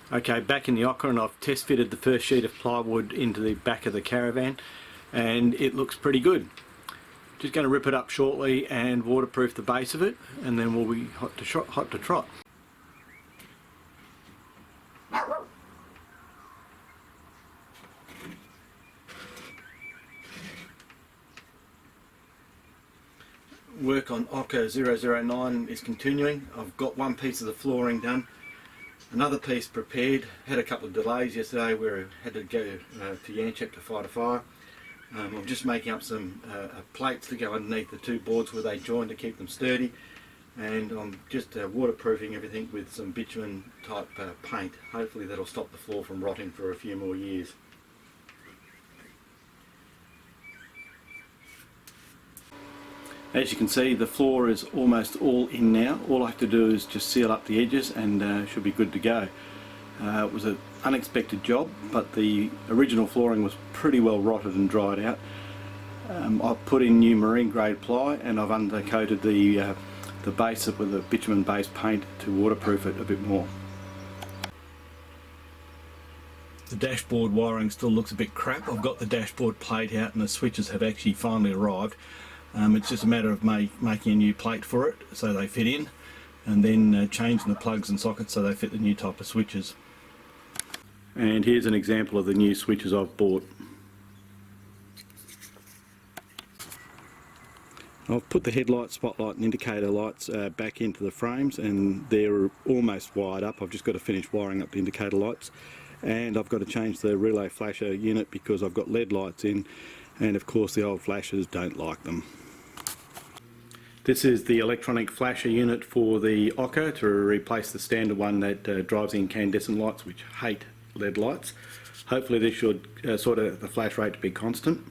Okay, back in the OKA, and I've test fitted the first sheet of plywood into the back of the caravan, and it looks pretty good. Just going to rip it up shortly and waterproof the base of it, and then we'll be hot to trot. Work on OKA 009 is continuing. I've got one piece of the flooring done, another piece prepared. Had a couple of delays yesterday where I had to go to Yanchep to fight a fire. I'm just making up some plates to go underneath the two boards where they join to keep them sturdy, and I'm just waterproofing everything with some bitumen type paint. Hopefully that'll stop the floor from rotting for a few more years. As you can see, the floor is almost all in now. All I have to do is just seal up the edges and should be good to go. It was an unexpected job, but the original flooring was pretty well rotted and dried out. I've put in new marine grade ply, and I've undercoated the base with a bitumen based paint to waterproof it a bit more. The dashboard wiring still looks a bit crap. I've got the dashboard plate out and the switches have actually finally arrived. It's just a matter of making a new plate for it so they fit in, and then changing the plugs and sockets so they fit the new type of switches. And here's an example of the new switches I've bought. I've put the headlight, spotlight and indicator lights back into the frames, and they're almost wired up. I've just got to finish wiring up the indicator lights, and I've got to change the relay flasher unit because I've got LED lights in, and of course the old flashers don't like them. This is the electronic flasher unit for the OKA to replace the standard one that drives the incandescent lights, which hate LED lights. Hopefully this should sort of the flash rate to be constant.